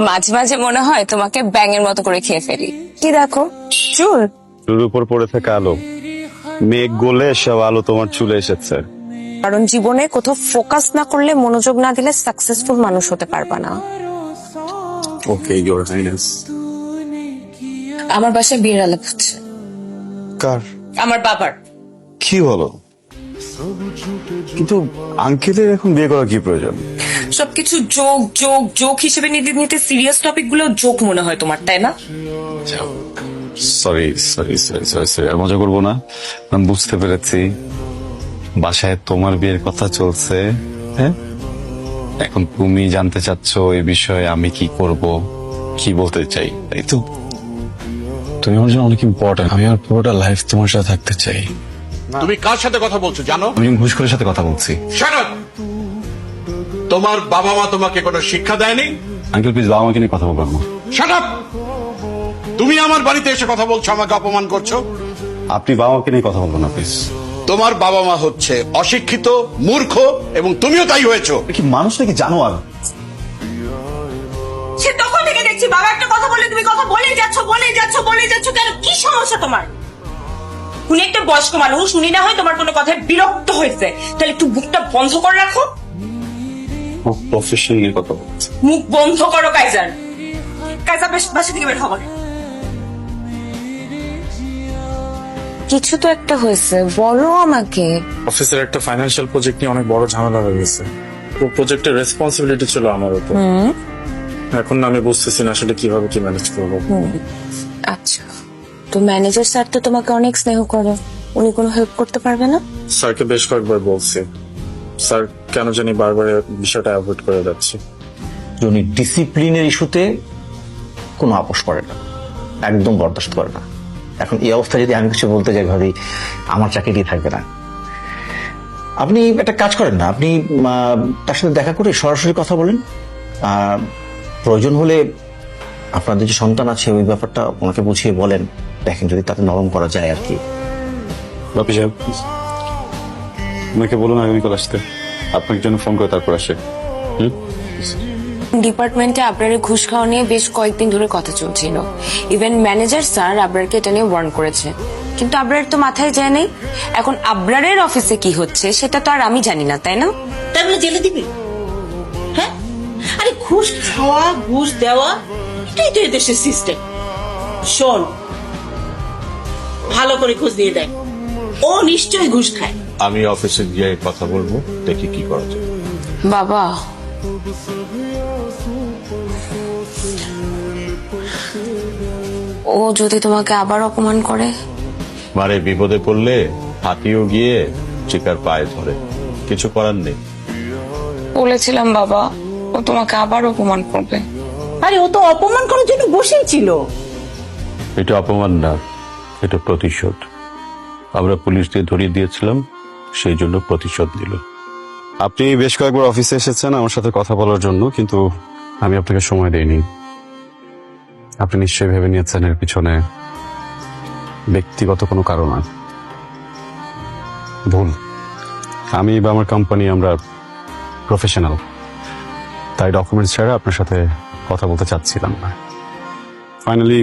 মাঝে মাঝে মনে হয় তোমাকে ব্যাঙের মতো করে খেয়ে ফেলি। কি দেখো, চুল। চুলের উপর পড়ে থাকা আলো, মেঘ গলে সব আলো তোমার চুলে এসেছে। কারণ জীবনে কোথাও ফোকাস না করলে, মনোযোগ না দিলে সাকসেসফুল মানুষ হতে পারবা না। ওকে, ইওর হাইনেস। আমার বাসায় বিয়ের আলাপ হচ্ছে। কার? আমার বাবার। কি বলো? কিন্তু আঙ্কেলের এখন বিয়ে করা কি প্রয়োজন? সবকিছু যোগ যোগ যোগ হিসেবে নিতে নিতে সিরিয়াস টপিক গুলো যোগ মনে হয় তোমার, তাই না? Sorry sorry sorry sorry sorry, আর মজা করবো না। আমি বুঝতে পেরেছি বাসায় তোমার বিয়ের কথা চলছে। হ্যাঁ, এখন তুমি জানতে চাচ্ছ এই বিষয়ে আমি কি করব, কি বলতে চাই, তাই তো? তুমি আমার জন্য অনেক ইম্পর্টেন্ট। আমি আমার পুরোটা লাইফ তোমার সাথে থাকতে চাই। তুমি কার সাথে কথা বলছো জানো? আমি ঘুষখোরের সাথে কথা বলছি। Shut up! তোমার বাবা মা তোমাকে কোনো শিক্ষা দেয়নি? আঙ্কেল প্লিজ, বাবা মাকে নিয়ে কথা বলবো না। Shut up! তুমি আমার বাড়িতে এসে কথা বলছো, আমাকে অপমান করছো। আপনি বাবা মাকে নিয়ে কথা বলবো না প্লিজ। তোমার বাবা মা হচ্ছে অশিক্ষিত, মূর্খ, এবং তুমিও তাই হয়েছো। কি মানুষ নাকি জানোয়ার? সে তখন থেকে দেখছি বাবা একটা কথা বলে তুমি কথা বলেই যাচ্ছ বলেই যাচ্ছ বলেই যাচ্ছ। কেন, কি সমস্যা তোমার? উনি একটা বয়স্ক মানুষ, উনি না হয় তোমার কোনো কথায় বিরক্ত হয়েছে, তাহলে একটু মুখটা বন্ধ করে রাখো। প্রফেশন নিয়ে কথা বলছি। মুখ বন্ধ করো কাইজার। কাইজার বাসা থেকে বের হবার। কিছু তো একটা হয়েছে, বলো আমাকে। অফিসের একটা ফাইন্যান্সিয়াল প্রজেক্ট নিয়ে অনেক বড় ঝামেলা হয়ে গেছে। পুরো প্রজেক্টের রেসপন্সিবিলিটি ছিল আমার উপর। এখন না আমি বুঝতেছি না আসলে কিভাবে কি ম্যানেজ করবো। আচ্ছা, তো ম্যানেজার স্যার তো তোমাকে অনেক স্নেহ করে, উনি কোনো হেল্প করতে পারবে না? স্যারকে বেশ কয়েকবার বলছি, স্যার কেন জানি বারবার বিষয়টা অ্যাভয়েড করে যাচ্ছে। উনি ডিসিপ্লিনের ইস্যুতে কোনো আপোষ করে না, একদম বরদাস্ত করে না। এখন এই অবস্থায় যদি আমি কিছু বলতে যাই, ভাবি আমার চাকরি থাকবে না। আপনি একটা কাজ করেন না, আপনি তার সাথে দেখা করে সরাসরি কথা বলেন। প্রয়োজন হলে আপনাদের যে সন্তান আছে ওই ব্যাপারটা ওনাকে বুঝিয়ে বলেন, দেখেন যদি তাতে নরম করা যায় আর কি। বাপি সাহেব, আমাকে বলুন আগামীকাল আসতে। আপনাকে জন্য ফোন করে তারপর আসে। ডিপার্টমেন্টে আবরারের ঘুষ খাওয়া নিয়ে বেশ কয়েকদিন ধরে কথা চলছিল। ইভেন ম্যানেজার স্যার আবরারকে এটা নিয়ে ওয়ার্ন করেছে, কিন্তু আবরারের তো মাথায় যায় নেই। এখন আবরারের অফিসে কি হচ্ছে সেটা তো আর আমি জানি না, তাই না? তাই বলে জেলে দিবি? হ্যাঁ, আরে ঘুষ খাওয়া ঘুষ দেওয়া এটাই তো এদেশের সিস্টেম। শোন, ভালো করে খোঁজ নিয়ে দেখ, ও নিশ্চয়ই ঘুষ খায়। আমি অফিসে গিয়ে কথা বলবো, দেখি কি করা যায়। বাবা, ও যদি তোমাকে আবার অপমান করে? মানে বিপদে পড়লে হাতিও গিয়ে চিকার পায়ে ধরে, কিছু করার নেই। বলেছিলাম বাবা, ও তোমাকে আবার অপমান করবে। আরে ও তো অপমান করার জন্য বসেই ছিল। এটা অপমান না, এটা প্রতিশোধ। আমরা পুলিশ দিয়ে ধরিয়ে দিয়েছিলাম, সেই জন্য প্রতিশোধ নিল। আপনি বেশ কয়েকবার অফিসে এসেছেন আমার সাথে কথা বলার জন্য, কিন্তু আমি আপনাকে সময় দেইনি। আপনি নিশ্চয়ই ভেবে নিয়েছেন এর পিছনে ব্যক্তিগত কোনো কারণ আছে। ভুল। আমি বা আমার কোম্পানি আমরা প্রফেশনাল, তাই ডকুমেন্টস ছাড়া আপনার সাথে কথা বলতে চাচ্ছিলাম না। ফাইনালি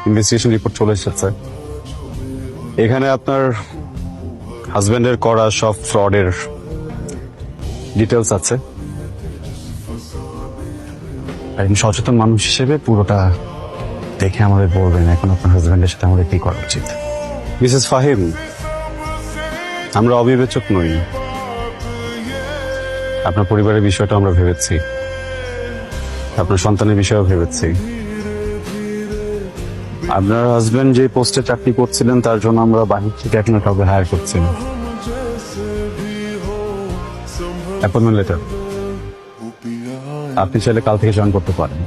ইনভেস্টিগেশন রিপোর্ট চলে এসেছে। এখানে আপনার হাজবেন্ডের করা সব ফ্রডের ডিটেলস আছে। একজন সচেতন মানুষ হিসেবে পুরোটা দেখে আমাদের বলবেন এখন আপনার হাজবেন্ডের সাথে আমাদের কি করা উচিত। মিসেস ফাহিম, আমরা অবিবেচক নই। আপনার পরিবারের বিষয়টা আমরা ভেবেছি, আপনার সন্তানের বিষয়েও ভেবেছি। আপনার হাজবেন্ড যে পোস্টে চাকরি করছিলেন তার জন্য আমরা বাহির থেকে এখন কাউকে হায়ার করছি না। অ্যাপয়েন্টমেন্ট লেটার আপনি চাইলে কাল থেকে জয়েন করতে পারেন।